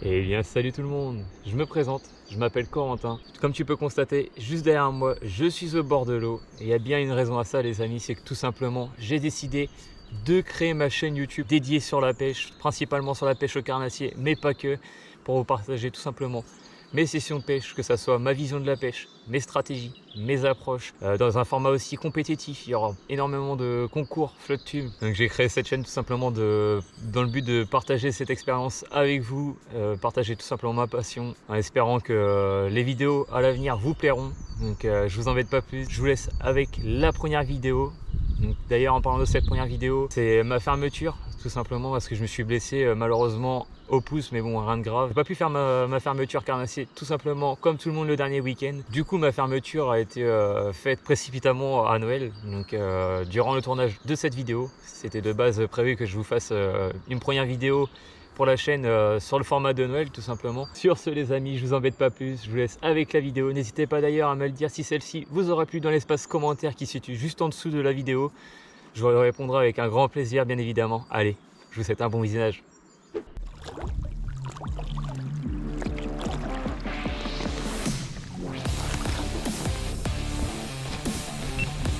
Eh bien salut tout le monde, je me présente, je m'appelle Corentin. Comme tu peux constater, juste derrière moi, je suis au bord de l'eau. Et il y a bien une raison à ça les amis, c'est que tout simplement, j'ai décidé de créer ma chaîne YouTube dédiée sur la pêche, principalement sur la pêche au carnassier, mais pas que, pour vous partager tout simplement mes sessions de pêche, que ça soit ma vision de la pêche, mes stratégies, mes approches, dans un format aussi compétitif. Il y aura énormément de concours flotte tube. Donc j'ai créé cette chaîne tout simplement dans le but de partager cette expérience avec vous, partager tout simplement ma passion, en espérant que les vidéos à l'avenir vous plairont. Donc je vous embête pas plus, je vous laisse avec la première vidéo. D'ailleurs, en parlant de cette première vidéo, c'est ma fermeture, tout simplement parce que je me suis blessé malheureusement au pouce, mais bon, rien de grave. J'ai pas pu faire ma fermeture carnassier tout simplement comme tout le monde le dernier week-end. Du coup, ma fermeture a été faite précipitamment à Noël. Donc, durant le tournage de cette vidéo, c'était de base prévu que je vous fasse une première vidéo pour la chaîne sur le format de Noël tout simplement. Sur ce les amis, je vous embête pas plus, je vous laisse avec la vidéo. N'hésitez pas d'ailleurs à me le dire si celle-ci vous aura plu dans l'espace commentaire qui se situe juste en dessous de la vidéo. Je vous répondrai avec un grand plaisir bien évidemment. Allez, je vous souhaite un bon visionnage.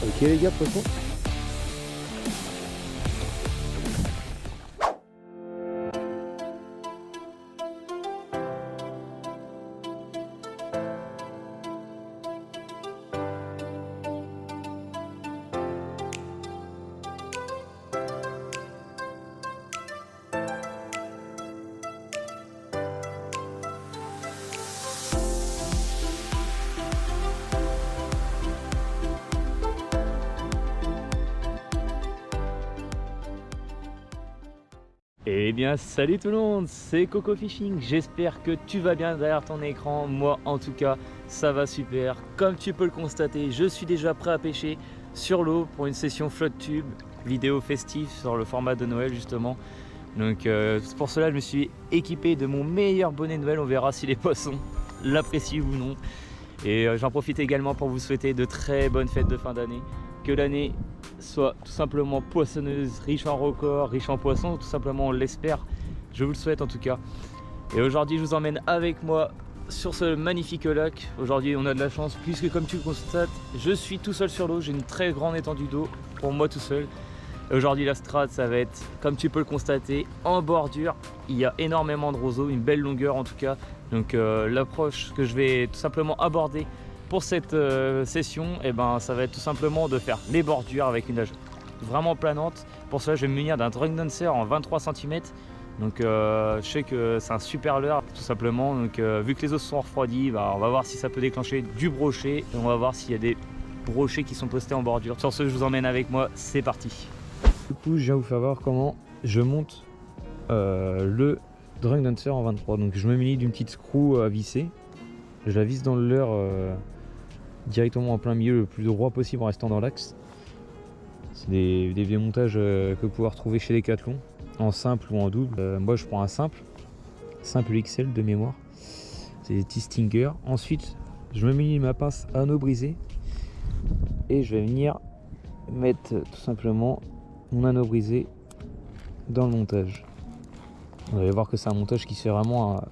Ok les gars, poisson. Eh bien salut tout le monde, c'est Coco Fishing, j'espère que tu vas bien derrière ton écran. Moi en tout cas ça va super. Comme tu peux le constater, je suis déjà prêt à pêcher sur l'eau pour une session flotte tube, vidéo festive sur le format de Noël justement. Donc pour cela je me suis équipé de mon meilleur bonnet de Noël, on verra si les poissons l'apprécient ou non. Et j'en profite également pour vous souhaiter de très bonnes fêtes de fin d'année. Que l'année soit tout simplement poissonneuse, riche en records, riche en poissons, tout simplement on l'espère. Je vous le souhaite en tout cas. Et aujourd'hui je vous emmène avec moi sur ce magnifique lac. Aujourd'hui on a de la chance puisque comme tu le constates, je suis tout seul sur l'eau. J'ai une très grande étendue d'eau pour moi tout seul. Aujourd'hui la strate ça va être, comme tu peux le constater, en bordure. Il y a énormément de roseaux, une belle longueur en tout cas. Donc l'approche que je vais tout simplement aborder pour cette session, et ben, ça va être tout simplement de faire les bordures avec une nage vraiment planante. Pour cela je vais me munir d'un drunk dancer en 23 cm. Donc je sais que c'est un super leurre tout simplement. Donc vu que les eaux sont refroidies, bah, on va voir si ça peut déclencher du brochet. Et on va voir s'il y a des brochets qui sont postés en bordure. Sur ce je vous emmène avec moi, c'est parti. Du coup, je viens vous faire voir comment je monte le drunk dancer en 23. Donc je me munis d'une petite screw à visser. Je la visse dans le leurre directement en plein milieu, le plus droit possible en restant dans l'axe. C'est des vieux montages que vous pouvez retrouver chez Decathlon, en simple ou en double. Moi je prends un simple XL de mémoire. C'est des petits stingers. Ensuite, je me munis de ma pince à anneau brisé et je vais venir mettre tout simplement mon anneau brisé dans le montage. Vous allez voir que c'est un montage qui se fait vraiment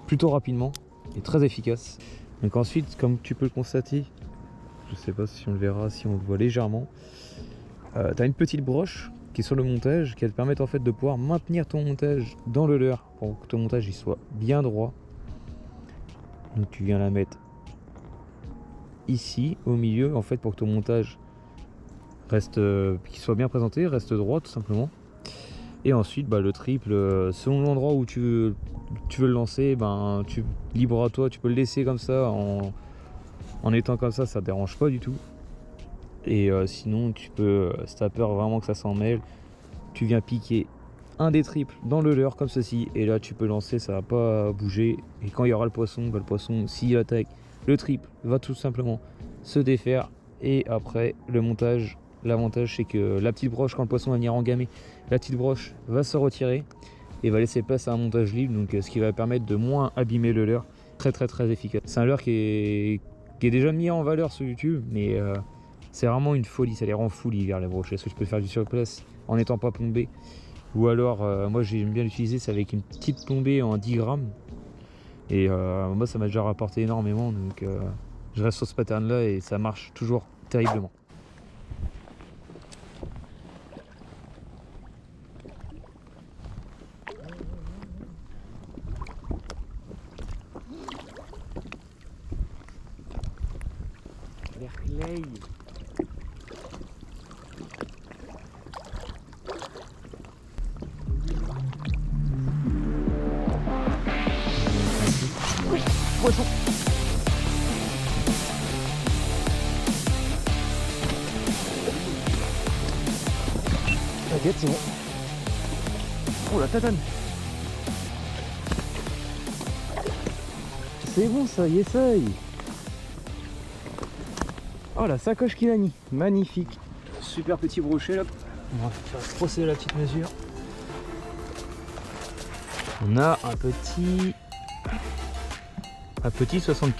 plutôt rapidement et très efficace. Donc ensuite, comme tu peux le constater, je sais pas si on le verra, si on le voit légèrement, tu as une petite broche qui est sur le montage qui va te permettre en fait de pouvoir maintenir ton montage dans le leurre pour que ton montage il soit bien droit. Donc tu viens la mettre ici au milieu en fait pour que ton montage reste qu'il soit bien présenté, reste droit tout simplement. Et ensuite bah, le triple, selon l'endroit où tu veux le lancer, ben, libre à toi, tu peux le laisser comme ça en étant comme ça te dérange pas du tout. Et sinon tu peux, si tu as peur vraiment que ça s'en mêle, tu viens piquer un des triples dans le leurre comme ceci et là tu peux lancer, ça va pas bouger. Et quand il y aura le poisson, bah, le poisson s'il attaque, le triple va tout simplement se défaire. Et après le montage, l'avantage c'est que la petite broche, quand le poisson va venir engamer, la petite broche va se retirer et va laisser place à un montage libre, donc ce qui va permettre de moins abîmer le leurre. Très efficace. C'est un leurre qui est déjà mis en valeur sur YouTube, mais c'est vraiment une folie, ça les rend fous l'hiver les brochets, parce que tu peux faire du surplace en n'étant pas plombé. Ou alors, moi j'aime bien l'utiliser, c'est avec une petite plombée en 10 grammes. Et moi ça m'a déjà rapporté énormément, donc je reste sur ce pattern là et ça marche toujours terriblement. Clay. Poisson. T'inquiète, c'est bon. Oh la tatane. C'est bon ça, y essaye. Oh la sacoche qu'il a mis, magnifique. Super petit brochet là. On va faire procéder à la petite mesure. On a un petit 64,5.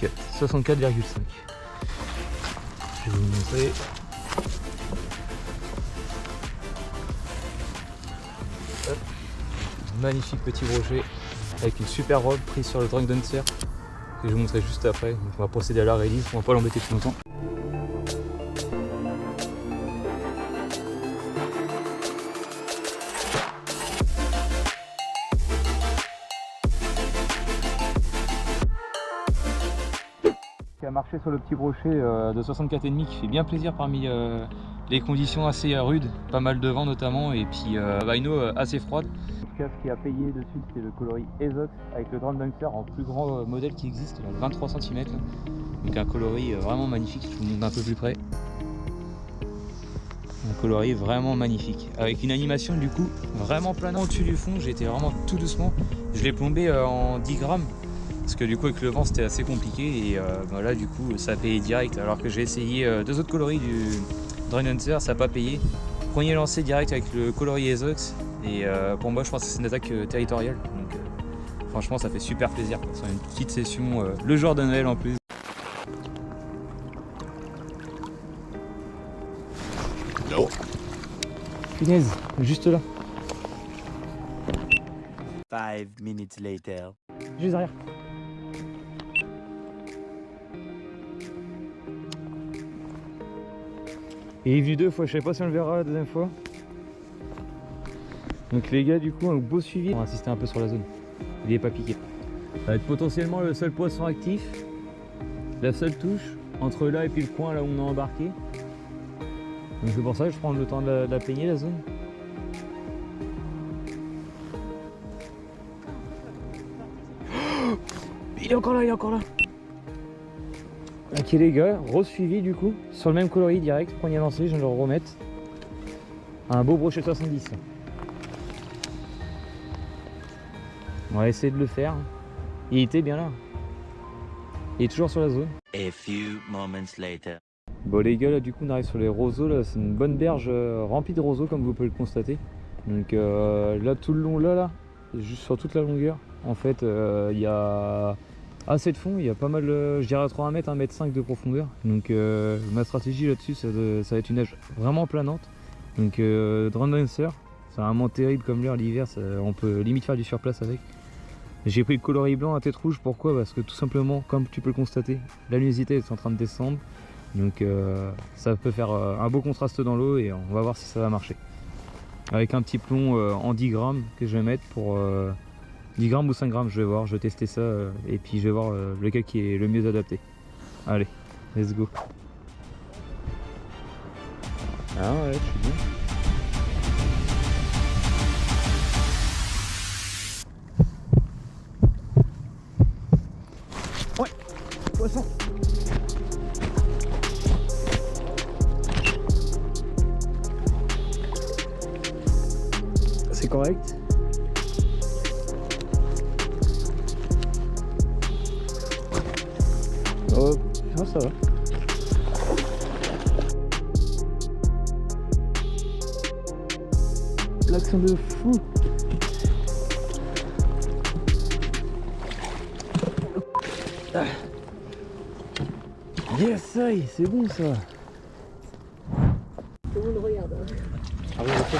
Je vais vous montrer. Hop. Magnifique petit brochet avec une super robe prise sur le Drunk Dancer que je vais vous montrer juste après. Donc on va procéder à la release, on va pas l'embêter plus longtemps. Qui a marché sur le petit brochet de 64,5 qui fait bien plaisir parmi les conditions assez rudes, pas mal de vent notamment, et puis une eau assez froide. Ce qui a payé dessus, c'était le coloris Ezox avec le Drunk Dancer en plus grand modèle qui existe, le 23 cm. Donc un coloris vraiment magnifique, je vous montre d'un peu plus près. Un coloris vraiment magnifique, avec une animation du coup vraiment planante au-dessus du fond. J'ai été vraiment tout doucement, je l'ai plombé en 10 grammes. Parce que du coup avec le vent c'était assez compliqué et là du coup ça a payé direct, alors que j'ai essayé deux autres coloris du Drunk Dancer, ça n'a pas payé. Premier lancé direct avec le coloris Ezox et pour moi je pense que c'est une attaque territoriale, donc franchement ça fait super plaisir. C'est une petite session le jour de Noël en plus. Oh. Punaise, juste là. 5 minutes later. Juste derrière. Et il est venu deux fois, je savais pas si on le verra la deuxième fois. Donc les gars du coup un beau suivi. On va insister un peu sur la zone. Il est pas piqué. Ça va être potentiellement le seul poisson actif. La seule touche entre là et puis le coin là où on a embarqué. Donc c'est pour ça que je prends le temps de la peigner la zone. Oh, il est encore là, il est encore là. Ok les gars, re-suivi du coup, sur le même coloris direct, premier lancé, je viens de le remettre. Un beau brochet 70. On va essayer de le faire. Il était bien là. Il est toujours sur la zone. A few moments later. Bon les gars, là du coup on arrive sur les roseaux, là c'est une bonne berge remplie de roseaux comme vous pouvez le constater. Donc là tout le long là, juste sur toute la longueur, en fait il y a assez de fond, il y a pas mal, je dirais à 3 mètres, 1,5 m de profondeur. Donc ma stratégie là-dessus ça va être une nage vraiment planante. Donc Drunk Dancer, c'est vraiment terrible comme l'air l'hiver, on peut limite faire du surplace avec. J'ai pris le coloris blanc à tête rouge, pourquoi? Parce que tout simplement, comme tu peux le constater, la luminosité est en train de descendre. Donc ça peut faire un beau contraste dans l'eau et on va voir si ça va marcher. Avec un petit plomb en 10 grammes que je vais mettre pour 10 grammes ou 5 grammes, je vais voir, je vais tester ça et puis je vais voir lequel qui est le mieux adapté. Allez, let's go. Ah ouais, je suis bien. Ouais, poisson. C'est correct. Oh, non, ça va. L'action de fou. Ah. Yes, ça y est, c'est bon ça. Tout le monde regarde. Ah oui, ok.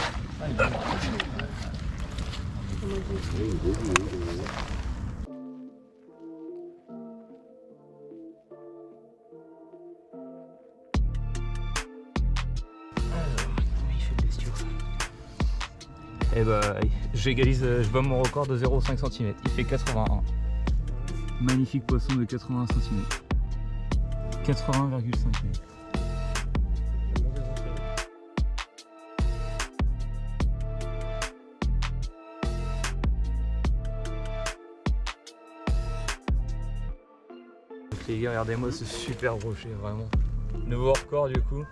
Et bah j'égalise, je bats mon record de 0,5 cm, il fait 81. Magnifique poisson de 81 cm. 81,5 cm. Donc les gars, regardez-moi ce super brochet, vraiment. Nouveau record du coup.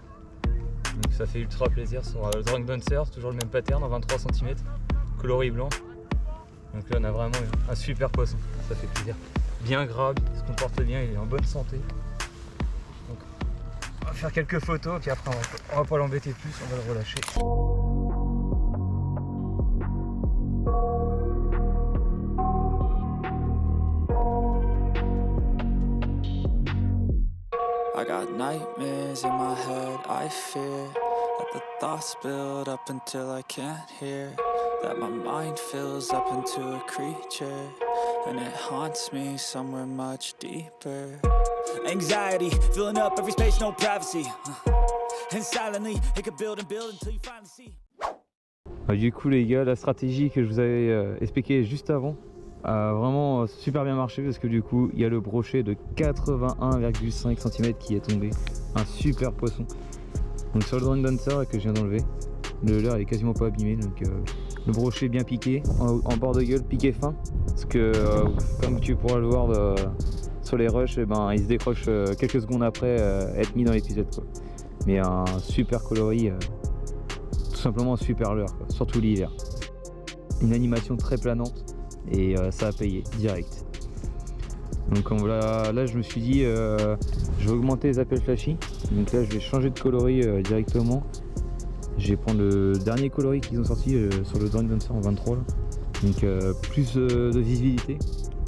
Donc ça fait ultra plaisir sur le Drunk Dancer, toujours le même pattern en 23 cm, coloris blanc. Donc là on a vraiment un super poisson, ça fait plaisir. Bien grave, il se comporte bien, il est en bonne santé. Donc on va faire quelques photos, puis après on va pas l'embêter plus, on va le relâcher. I got nightmares in my head, I fear that the thoughts build up until I can't hear, that my mind fills up into a creature, and it haunts me somewhere much deeper. Anxiety, filling up every space, no privacy, and silently, it could build and build until you finally see. Du coup les gars, la stratégie que je vous avais expliquée juste avant a vraiment super bien marché parce que du coup il y a le brochet de 81,5 cm qui est tombé, un super poisson. Donc sur le Drunk Dancer que je viens d'enlever, le leurre est quasiment pas abîmé, donc le brochet bien piqué, en bord de gueule, piqué fin, parce que comme tu pourras le voir sur les rushs, ben, il se décroche quelques secondes après être mis dans l'épisode quoi. Mais un super coloris, tout simplement un super leurre quoi, surtout l'hiver. Une animation très planante. Et ça a payé direct. Donc là je me suis dit je vais augmenter les appels flashy. Donc là je vais changer de coloris directement. Je vais prendre le dernier coloris qu'ils ont sorti sur le Drunk Dancer en 23 là. Donc plus de visibilité,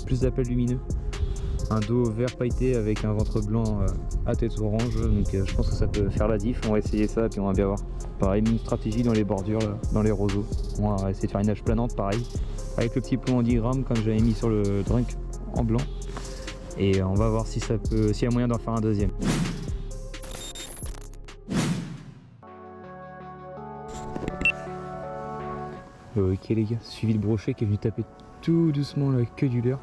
plus d'appels lumineux, un dos vert pailleté avec un ventre blanc à tête orange. Donc je pense que ça peut faire la diff. On va essayer ça puis on va bien voir. Pareil, même stratégie dans les bordures là, dans les roseaux. On va essayer de faire une nage planante pareil, avec le petit plomb en 10 grammes comme j'avais mis sur le Drunk en blanc. Et on va voir si ça peut, s'il y a moyen d'en faire un deuxième. Ok les gars, suivi le brochet qui est venu taper tout doucement la queue du leurre.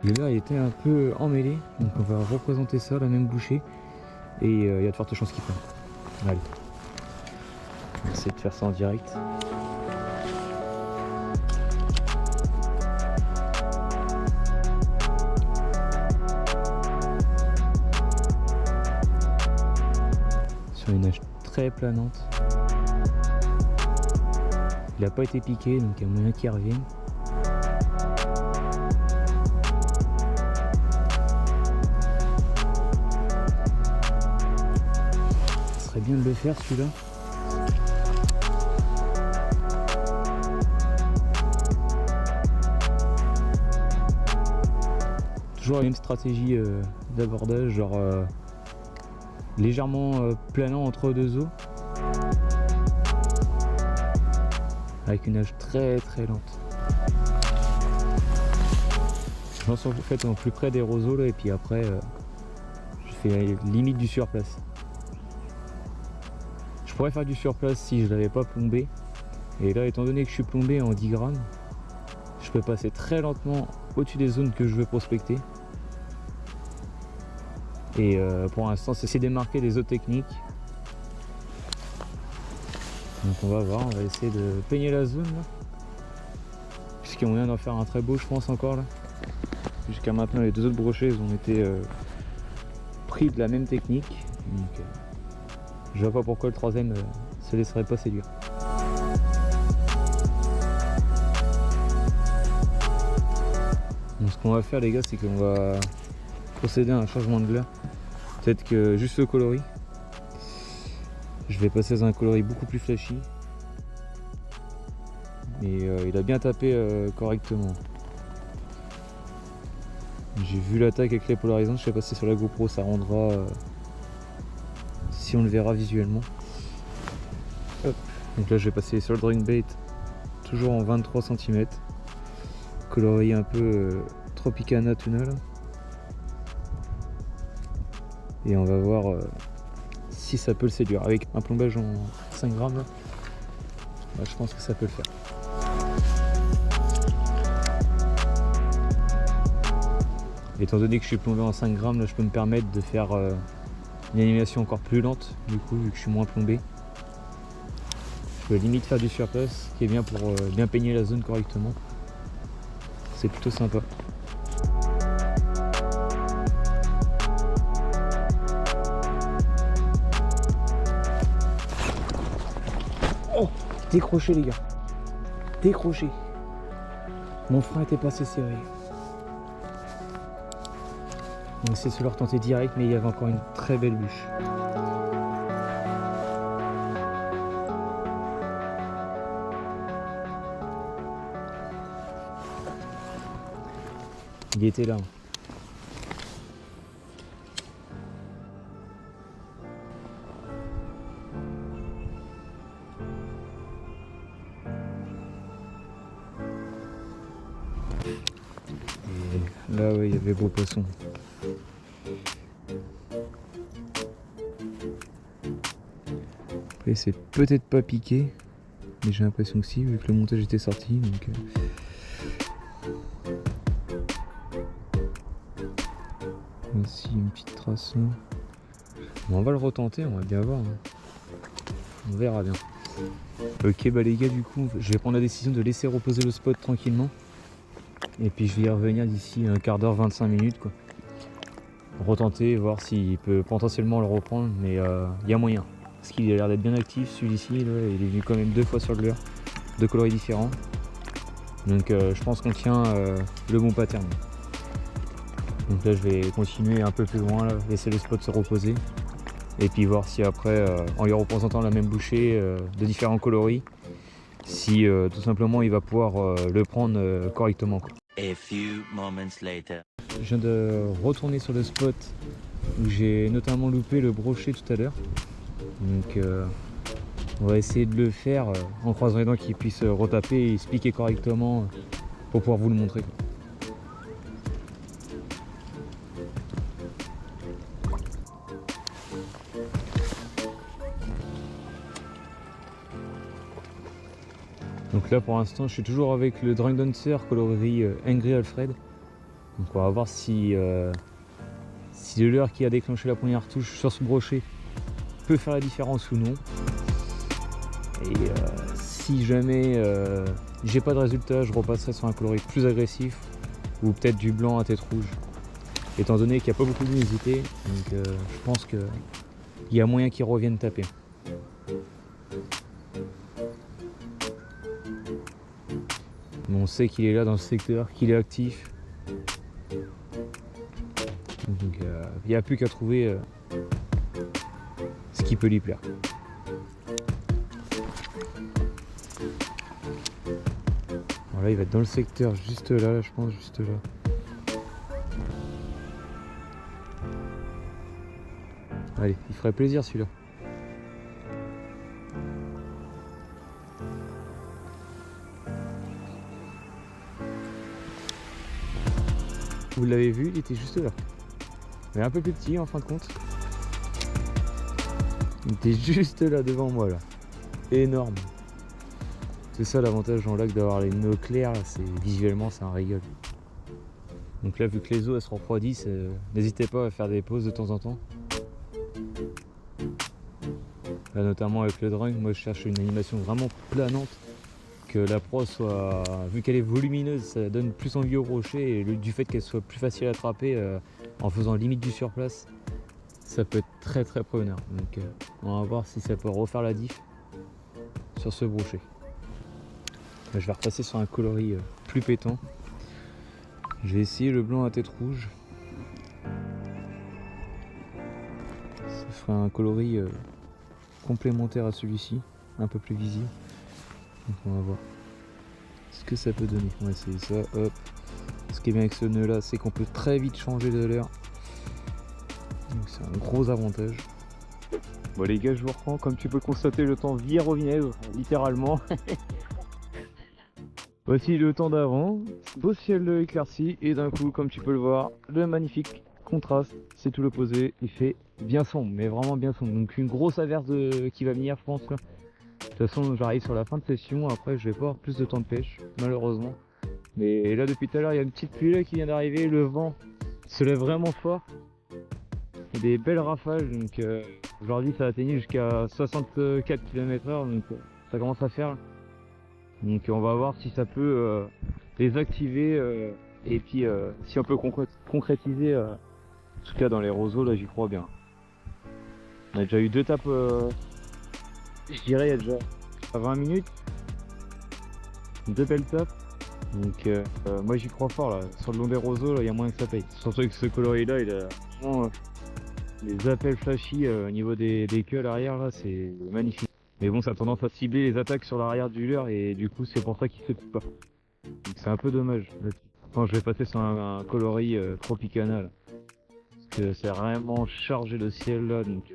Le leurre il était un peu emmêlé, donc on va représenter ça, la même bouchée. Et il y a de fortes chances qu'il prenne. Allez, on va essayer de faire ça en direct. Sur une nage très planante. Il n'a pas été piqué, donc il y a moyen qu'il revienne. Ce serait bien de le faire celui-là. Toujours la même stratégie d'abordage, genre légèrement planant entre deux eaux. Avec une nage très très lente. Je lance en fait au plus près des roseaux là, et puis après je fais limite du surplace. Je pourrais faire du surplace si je l'avais pas plombé. Et là étant donné que je suis plombé en 10 grammes, je peux passer très lentement au-dessus des zones que je veux prospecter. Et pour l'instant c'est démarquer des eaux techniques. Donc on va voir, on va essayer de peigner la zone là. Puisqu'il y a moyen d'en faire un très beau je pense encore là. Jusqu'à maintenant les deux autres brochets ils ont été pris de la même technique. Donc je vois pas pourquoi le troisième se laisserait pas séduire. Donc ce qu'on va faire les gars c'est qu'on va procéder à un changement de leurre. Peut-être que juste le coloris. Je vais passer dans un coloris beaucoup plus flashy. Et il a bien tapé correctement. J'ai vu l'attaque avec les polarisants, je sais pas si sur la GoPro ça rendra si on le verra visuellement. Hop. Donc là je vais passer sur le drink bait toujours en 23 cm. Coloris un peu Tropicana Tuna là. Et on va voir si ça peut le séduire. Avec un plombage en 5 grammes là, bah, je pense que ça peut le faire. Étant donné que je suis plombé en 5 grammes, là, je peux me permettre de faire une animation encore plus lente, du coup, vu que je suis moins plombé. Je peux limite faire du surplace, ce qui est bien pour bien peigner la zone correctement. C'est plutôt sympa. Oh, décroché les gars. Décroché. Mon frein était pas assez serré. On essaie de se le retenter direct, mais il y avait encore une très belle bûche. Il était là. Et là, ouais, il y avait beau poisson. Après, c'est peut-être pas piqué, mais j'ai l'impression que si, vu que le montage était sorti. Donc, ici, une petite trace là. Bon, on va le retenter, on va bien voir. On verra bien. Ok, bah les gars, du coup, je vais prendre la décision de laisser reposer le spot tranquillement. Et puis je vais y revenir d'ici un quart d'heure, 25 minutes quoi. Retenter, voir s'il peut potentiellement le reprendre, mais il y a moyen. Parce qu'il a l'air d'être bien actif, celui-ci, il est venu quand même 2 fois sur le leurre, 2 coloris différents. Donc je pense qu'on tient le bon pattern. Donc là je vais continuer un peu plus loin, là, laisser le spot se reposer. Et puis voir si après, en lui représentant la même bouchée de différents coloris, si tout simplement il va pouvoir le prendre correctement quoi. A few moments later. Je viens de retourner sur le spot où j'ai notamment loupé le brochet tout à l'heure. Donc on va essayer de le faire en croisant les dents qu'il puisse retaper et expliquer correctement pour pouvoir vous le montrer quoi. Donc là pour l'instant je suis toujours avec le Drunk Dancer coloris Angry Alfred. Donc on va voir si le leurre qui a déclenché la première touche sur ce brochet peut faire la différence ou non. Et si jamais j'ai pas de résultat, je repasserai sur un coloris plus agressif ou peut-être du blanc à tête rouge. Étant donné qu'il n'y a pas beaucoup d'humidité, donc je pense qu'il y a moyen qu'il revienne taper. Mais on sait qu'il est là dans le secteur, qu'il est actif. Donc il n'y a plus qu'à trouver ce qui peut lui plaire. Voilà, il va être dans le secteur juste là, je pense, juste là. Allez, il ferait plaisir celui-là. Vous l'avez vu, il était juste là. Mais un peu plus petit en fin de compte. Il était juste là devant moi là. Énorme. C'est ça l'avantage en lac d'avoir les nœuds clairs, visuellement c'est un régal. Donc là vu que les eaux elles se refroidissent, n'hésitez pas à faire des pauses de temps en temps. Là notamment avec le drunk, moi je cherche une animation vraiment planante. Que la proie soit, vu qu'elle est volumineuse, ça donne plus envie au brochet et du fait qu'elle soit plus facile à attraper en faisant limite du surplace, ça peut être très très preneur. Donc on va voir si ça peut refaire la diff sur ce brochet. Là, je vais repasser sur un coloris plus pétant. Je vais essayer le blanc à tête rouge. Ça fera un coloris complémentaire à celui-ci, un peu plus visible. Donc on va voir ce que ça peut donner. On va essayer ça, hop. Ce qui est bien avec ce nœud là, c'est qu'on peut très vite changer de leurre. Donc c'est un gros avantage. Bon les gars, je vous reprends. Comme tu peux le constater, le temps vire au vinaigre, littéralement. Voici le temps d'avant, beau ciel éclairci et d'un coup, comme tu peux le voir, le magnifique contraste, c'est tout l'opposé, il fait bien sombre, mais vraiment bien sombre. Donc une grosse averse qui va venir, je pense. Là. De toute façon, j'arrive sur la fin de session, après je vais pas avoir plus de temps de pêche, malheureusement. Mais là, depuis tout à l'heure, il y a une petite pluie là qui vient d'arriver, le vent se lève vraiment fort. Il y a des belles rafales, donc aujourd'hui ça a atteigné jusqu'à 64 km/h, donc ça commence à faire. Donc on va voir si ça peut les activer et puis si on peut concrétiser, en tout cas dans les roseaux, là j'y crois bien. On a déjà eu 2 tapes, je dirais il y a déjà 20 minutes, 2 belles tapes. Donc moi j'y crois fort là, sur le long des roseaux, il y a moyen que ça paye. Surtout que ce coloris là, il a vraiment les appels flashy au niveau des queues à l'arrière là, c'est magnifique. Mais bon, ça a tendance à cibler les attaques sur l'arrière du leurre et du coup c'est pour ça qu'il se pique pas. Donc c'est un peu dommage. Quand je vais passer sur un coloris Tropicana là, parce que c'est vraiment chargé le ciel là, donc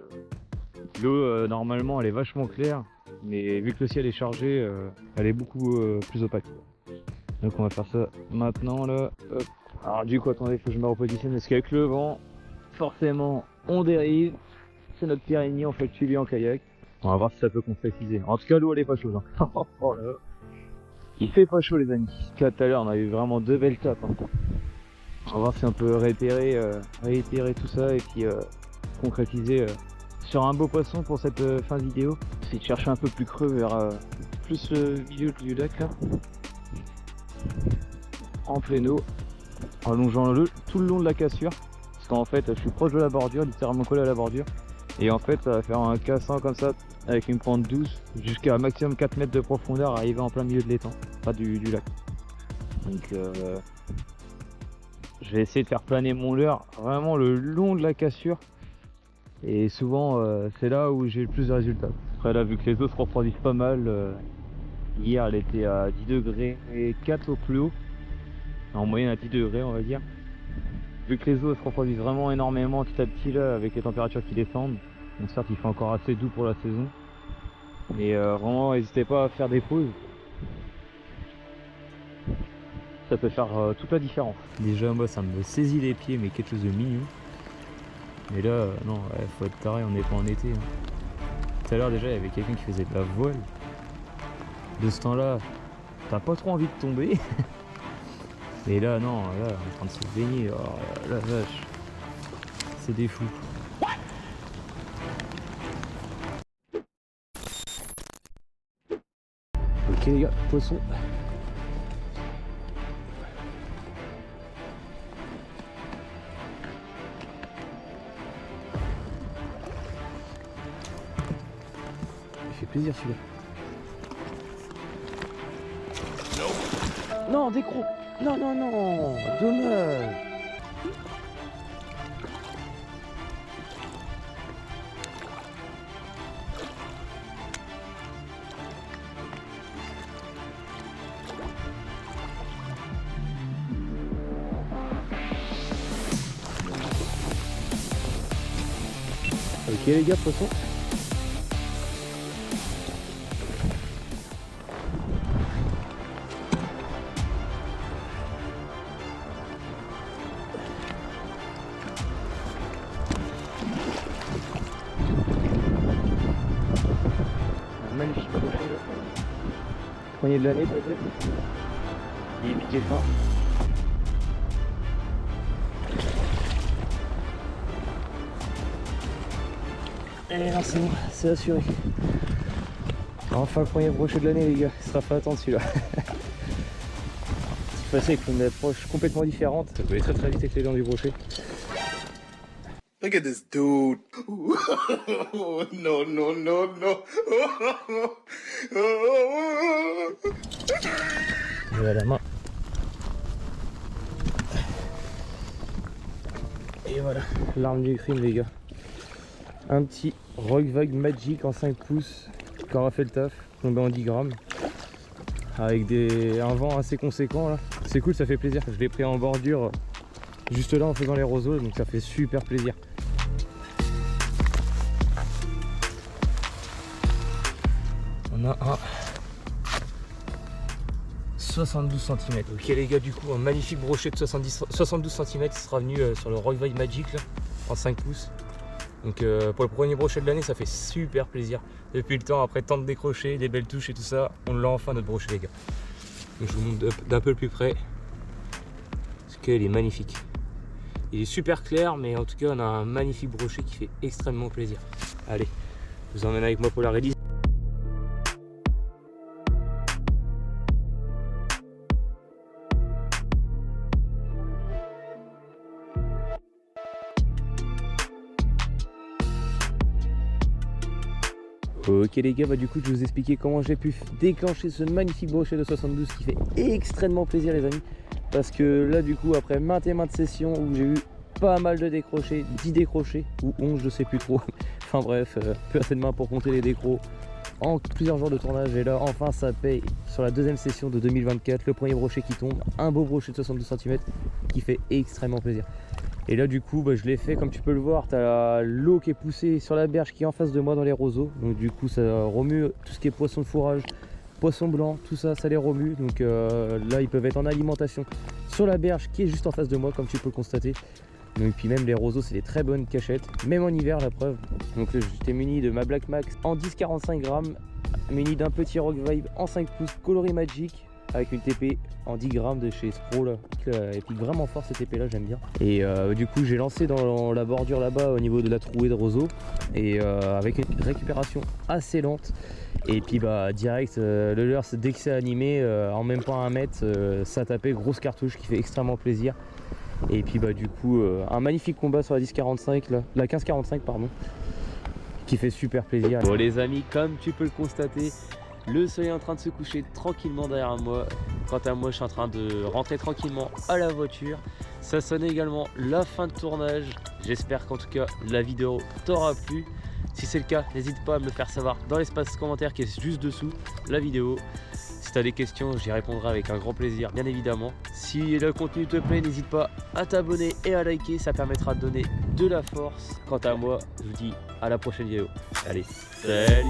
l'eau normalement elle est vachement claire, mais vu que le ciel est chargé, elle est beaucoup plus opaque. Donc on va faire ça maintenant là. Hop. Alors du coup attendez, il faut que je me repositionne parce qu'avec le vent, forcément on dérive. C'est notre pire ennemi en fait, suivi en kayak. On va voir si ça peut concrétiser. En tout cas l'eau elle est pas chaude. Hein. Oh là là. Il fait pas chaud les amis. Tout à l'heure on a eu vraiment 2 belles tapes. Hein. On va voir si on peut réitérer tout ça et puis concrétiser sur un beau poisson pour cette fin de vidéo. C'est de chercher un peu plus creux vers plus le milieu du lac là. En pleine eau, en allongeant tout le long de la cassure, parce qu'en fait je suis proche de la bordure, littéralement collé à la bordure, et en fait ça va faire un cassant comme ça avec une pente douce jusqu'à un maximum 4 mètres de profondeur, arriver en plein milieu de l'étang, pas du lac. Donc je vais essayer de faire planer mon leurre vraiment le long de la cassure, et souvent c'est là où j'ai le plus de résultats. Après là, vu que les eaux se refroidissent pas mal, hier elle était à 10 degrés et 4 au plus haut, en moyenne à 10 degrés on va dire. Vu que les eaux se refroidissent vraiment énormément petit à petit là, avec les températures qui descendent, donc certes il fait encore assez doux pour la saison, mais vraiment n'hésitez pas à faire des pauses, ça peut faire toute la différence. Déjà moi ça me saisit les pieds, mais quelque chose de mignon, mais là non, ouais, faut être taré, on n'est pas en été. Hein. Tout à l'heure déjà il y avait quelqu'un qui faisait de la voile, de ce temps là t'as pas trop envie de tomber. Et là non, là on est en train de se baigner, oh la vache, c'est des fous. Ok les gars, poisson. Il fait plaisir celui-là. Non, des crocs. Non, non, non, dommage. Ok les gars, poisson. Magnifique crochet là. Premier de l'année peut-être. Il est piqué fort. Et non c'est bon, c'est assuré. Enfin premier brochet de l'année les gars, il sera pas attendre celui-là. C'est passé avec une approche complètement différente, ça peut aller très très vite avec les dents du brochet. Look at this dude. No, no, no, no. Je vais à la main. Et voilà, l'arme du crime les gars. Un petit Rock Vague Magic en 5 pouces qui aura fait le taf, tombé en 10 grammes. Avec un vent assez conséquent là. C'est cool, ça fait plaisir. Je l'ai pris en bordure juste là en faisant les roseaux, donc ça fait super plaisir. On a un 72 cm. Ok les gars, du coup un magnifique brochet de 72 cm qui sera venu sur le Rock Vibe Magic là, en 5 pouces. Donc pour le premier brochet de l'année, ça fait super plaisir. Depuis le temps, après tant de décrochés, des belles touches et tout ça, on l'a enfin notre brochet les gars. Donc je vous montre d'un peu plus près. Parce qu'il est magnifique. Il est super clair, mais en tout cas on a un magnifique brochet qui fait extrêmement plaisir. Allez, je vous emmène avec moi pour la release. Ok les gars, bah du coup je vais vous expliquer comment j'ai pu déclencher ce magnifique brochet de 72 qui fait extrêmement plaisir les amis. Parce que là du coup après maintes et maintes sessions où j'ai eu pas mal de décrochés, 10 décrochés ou 11 je sais plus trop. Enfin bref, plus assez de main pour compter les décros en plusieurs jours de tournage. Et là enfin ça paye sur la deuxième session de 2024, le premier brochet qui tombe, un beau brochet de 72 cm qui fait extrêmement plaisir. Et là du coup bah, je l'ai fait comme tu peux le voir, tu as l'eau qui est poussée sur la berge qui est en face de moi dans les roseaux. Donc du coup ça remue tout ce qui est poisson de fourrage, poisson blanc, tout ça, ça les remue. Donc là ils peuvent être en alimentation sur la berge qui est juste en face de moi comme tu peux le constater. Donc puis même les roseaux c'est des très bonnes cachettes, même en hiver la preuve. Donc là j'étais muni de ma Black Max en 10-45 grammes, muni d'un petit Rock Vibe en 5 pouces coloris Magic, avec une TP en 10 grammes de chez Spro là. Elle pique vraiment fort cette TP là, j'aime bien. Et du coup j'ai lancé dans la bordure là-bas au niveau de la trouée de roseau et avec une récupération assez lente. Et puis bah direct le leurre dès que c'est animé en même pas 1 mètre ça tapait, grosse cartouche qui fait extrêmement plaisir. Et puis bah du coup un magnifique combat sur la 10-45 là, la 15-45 pardon, qui fait super plaisir. Bon les amis, comme tu peux le constater, le soleil est en train de se coucher tranquillement derrière moi. Quant à moi, je suis en train de rentrer tranquillement à la voiture. Ça sonne également la fin de tournage. J'espère qu'en tout cas la vidéo t'aura plu. Si c'est le cas, n'hésite pas à me le faire savoir dans l'espace commentaire qui est juste dessous la vidéo. Si tu as des questions, j'y répondrai avec un grand plaisir, bien évidemment. Si le contenu te plaît, n'hésite pas à t'abonner et à liker, ça permettra de donner de la force. Quant à moi, je vous dis à la prochaine vidéo. Allez, salut!